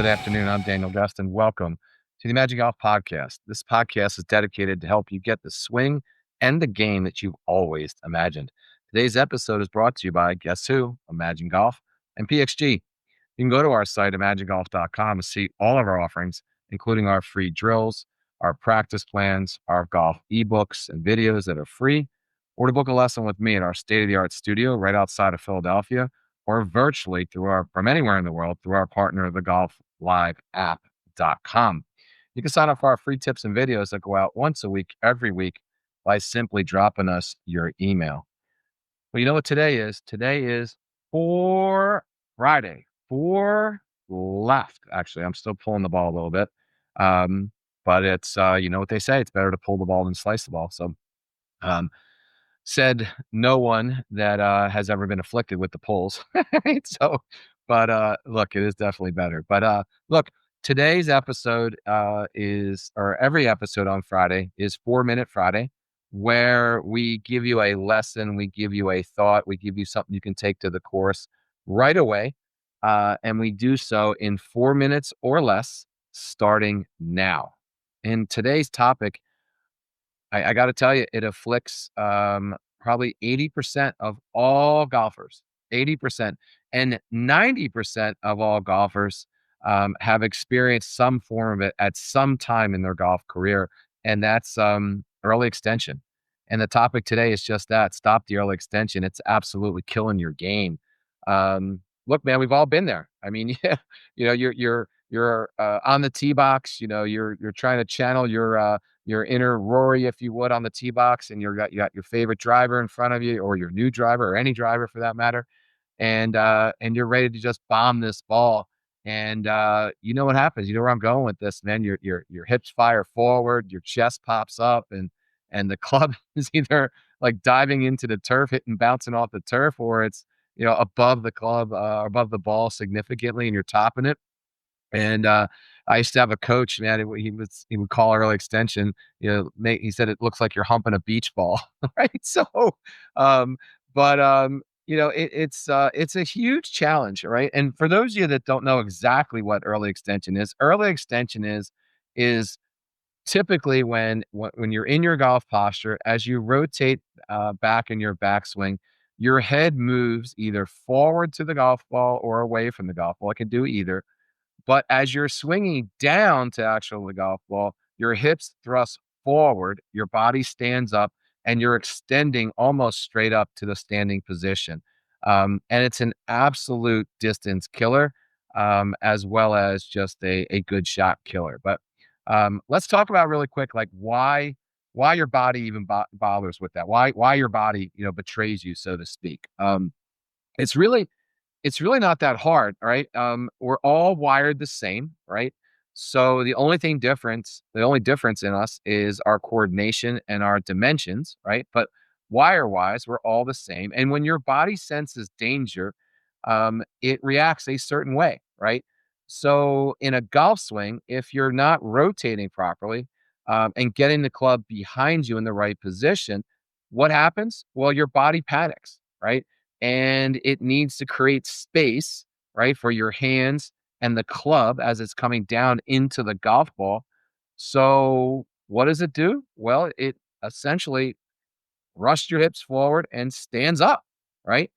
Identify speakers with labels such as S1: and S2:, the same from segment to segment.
S1: Good afternoon. I'm Daniel Augusta, and welcome to the Imagine Golf Podcast. This podcast is dedicated to help you get the swing and the game that you've always imagined. Today's episode is brought to you by guess who? Imagine Golf and PXG. You can go to our site, imaginegolf.com, to see all of our offerings, including our free drills, our practice plans, our golf ebooks and videos that are free, or to book a lesson with me at our state-of-the-art studio right outside of Philadelphia, or virtually from anywhere in the world through our partner, the golfliveapp.com. You can sign up for our free tips and videos that go out once a week, every week, by simply dropping us your email. Well, you know what today is? Today is Friday. 4 left. Actually, I'm still pulling the ball a little bit. But it's, you know what they say, it's better to pull the ball than slice the ball. So, said no one that has ever been afflicted with the pulls. Right? So, but look, it is definitely better. But look, today's episode or every episode on Friday is 4-Minute Friday, where we give you a lesson, we give you a thought, we give you something you can take to the course right away. And we do so in 4 minutes or less, starting now. And today's topic, I got to tell you, it afflicts probably 80% of all golfers, 80%. And 90% of all golfers have experienced some form of it at some time in their golf career. And that's early extension. And the topic today is just that: stop the early extension. It's absolutely killing your game. Look, man, we've all been there. I mean, yeah, you're on the tee box. You're trying to channel your inner Rory, if you would, on the tee box, and you got your favorite driver in front of you, or your new driver, or any driver for that matter, and you're ready to just bomb this ball. And you know what happens? You know where I'm going with this, man. Your hips fire forward, your chest pops up, and the club is either like diving into the turf, hitting, bouncing off the turf, or it's above the club, above the ball significantly, and you're topping it. And I used to have a coach, man. He would call early extension. He said it looks like you're humping a beach ball, right? So, um, but it's a huge challenge, right? And for those of you that don't know exactly what early extension is typically when you're in your golf posture, as you rotate back in your backswing, your head moves either forward to the golf ball or away from the golf ball. It can do either. But as you're swinging down to actually the golf ball, your hips thrust forward, your body stands up, and you're extending almost straight up to the standing position. And it's an absolute distance killer, as well as just a good shot killer. But let's talk about really quick, like why your body even bothers with that, why your body betrays you, so to speak. It's really it's really not that hard, all right? We're all wired the same, right? So the only difference in us is our coordination and our dimensions, right? But wire-wise, we're all the same. And when your body senses danger, it reacts a certain way, right? So in a golf swing, if you're not rotating properly and getting the club behind you in the right position, what happens? Well, your body panics, right? And it needs to create space, right, for your hands and the club as it's coming down into the golf ball. So what does it do? Well, it essentially thrusts your hips forward and stands up, right?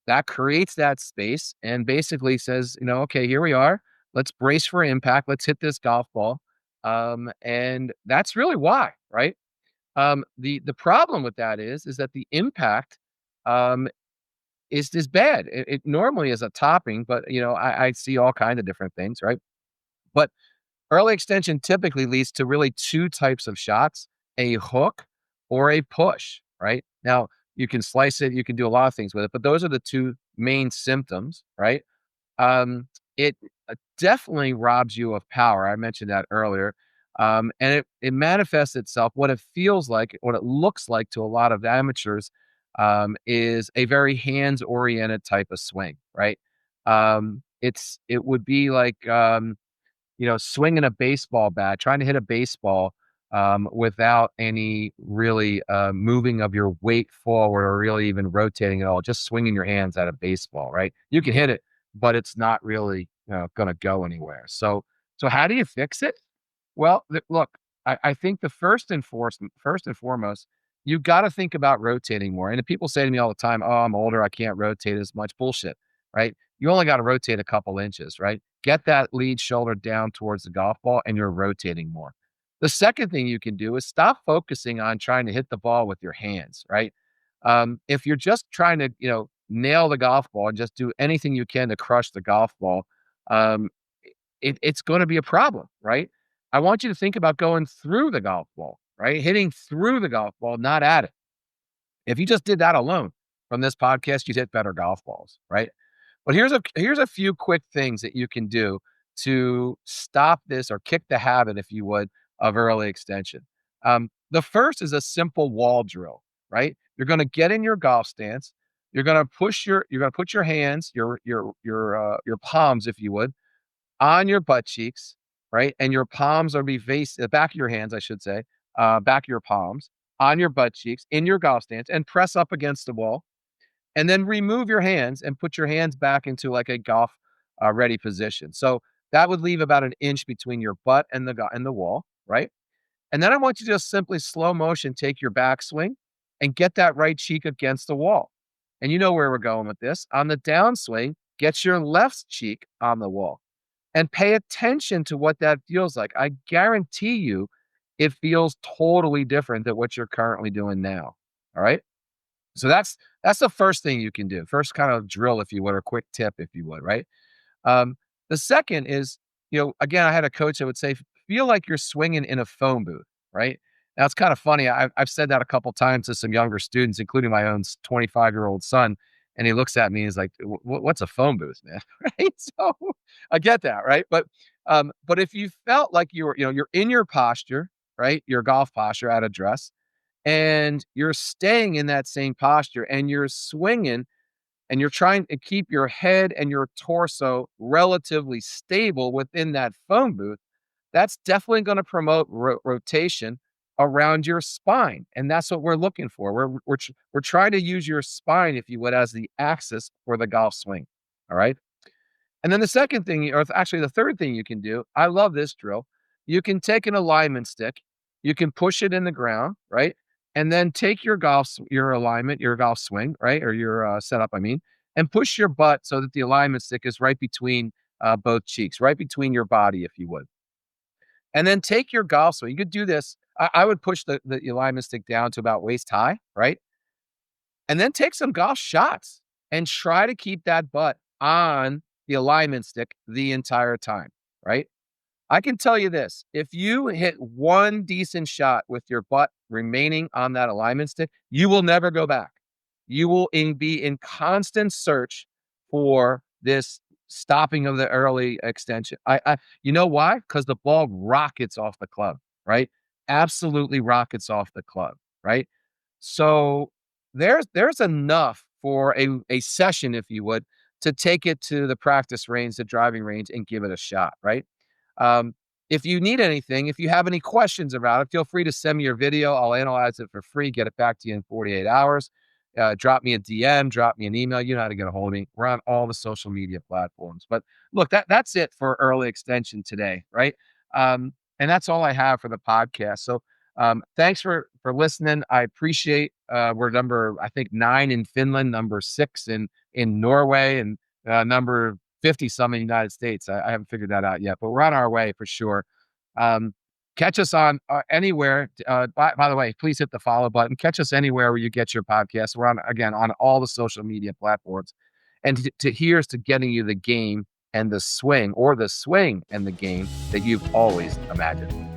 S1: That creates that space and basically says, okay, here we are. Let's brace for impact. Let's hit this golf ball. And that's really why, right? The problem with that is that the impact um, is this bad. It normally is a topping, but I see all kinds of different things, right? But early extension typically leads to really two types of shots: a hook or a push, right? Now you can slice it, you can do a lot of things with it, but those are the two main symptoms, right? It definitely robs you of power. I mentioned that earlier. And it manifests itself, what it feels like, what it looks like to a lot of amateurs, is a very hands-oriented type of swing, right? It would be like, swinging a baseball bat, trying to hit a baseball without any really moving of your weight forward or really even rotating at all, just swinging your hands at a baseball, right? You can hit it, but it's not really going to go anywhere. So how do you fix it? Well, look, I think the first and foremost, you got to think about rotating more. And people say to me all the time, "Oh, I'm older, I can't rotate as much." Bullshit, right? You only got to rotate a couple inches, right? Get that lead shoulder down towards the golf ball, and you're rotating more. The second thing you can do is stop focusing on trying to hit the ball with your hands, right? If you're just trying to, nail the golf ball and just do anything you can to crush the golf ball, um, it's going to be a problem, right? I want you to think about going through the golf ball, right? Hitting through the golf ball, not at it. If you just did that alone from this podcast, you'd hit better golf balls, right? But here's a few quick things that you can do to stop this or kick the habit, if you would, of early extension. The first is a simple wall drill, right? You're going to get in your golf stance. You're going to put your hands, your palms, if you would, on your butt cheeks, right? And your palms are be face the back of your hands, I should say, back of your palms on your butt cheeks in your golf stance, and press up against the wall, and then remove your hands and put your hands back into like a golf ready position. So that would leave about an inch between your butt and the wall, right? And then I want you to just simply slow motion take your backswing and get that right cheek against the wall. And you know where we're going with this. On the downswing, get your left cheek on the wall and pay attention to what that feels like. I guarantee you it feels totally different than what you're currently doing now. All right. So that's the first thing you can do. First kind of drill, if you would, or quick tip, if you would, right? Um, the second is, again, I had a coach that would say, feel like you're swinging in a phone booth, right? Now it's kind of funny. I've said that a couple times to some younger students, including my own 25-year-old son, and he looks at me and he's like, "What's a phone booth, man?" Right? So I get that, right? But if you felt like you're in your posture, right, your golf posture at address, and you're staying in that same posture and you're swinging and you're trying to keep your head and your torso relatively stable within that phone booth, that's definitely going to promote rotation around your spine. And that's what we're looking for. We're trying to use your spine, if you would, as the axis for the golf swing. All right. And then the second thing, or actually the third thing you can do, I love this drill. You can take an alignment stick, you can push it in the ground, right? And then take your alignment, your golf swing, right? Or your setup, I mean, and push your butt so that the alignment stick is right between both cheeks, right between your body, if you would. And then take your golf swing. You could do this. I would push the alignment stick down to about waist high, right? And then take some golf shots and try to keep that butt on the alignment stick the entire time, right? I can tell you this, if you hit one decent shot with your butt remaining on that alignment stick, you will never go back. You will be in constant search for this stopping of the early extension. You know why? Because the ball rockets off the club, right? Absolutely rockets off the club, right? So there's enough for a session, if you would, to take it to the practice range, the driving range, and give it a shot, right? Um, if you need anything, if you have any questions about it, feel free to send me your video. I'll analyze it for free, get it back to you in 48 hours. Drop me a DM, drop me an email. You know how to get a hold of me. We're on all the social media platforms. But look, that's it for early extension today, right? And that's all I have for the podcast. So thanks for listening. I appreciate we're number, I think, 9 in Finland, number 6 in Norway, and number 50 some in the United States. I haven't figured that out yet, but we're on our way for sure. Catch us on anywhere. By the way, please hit the follow button. Catch us anywhere where you get your podcast. We're on all the social media platforms. And here's to getting you the game and the swing, or the swing and the game that you've always imagined.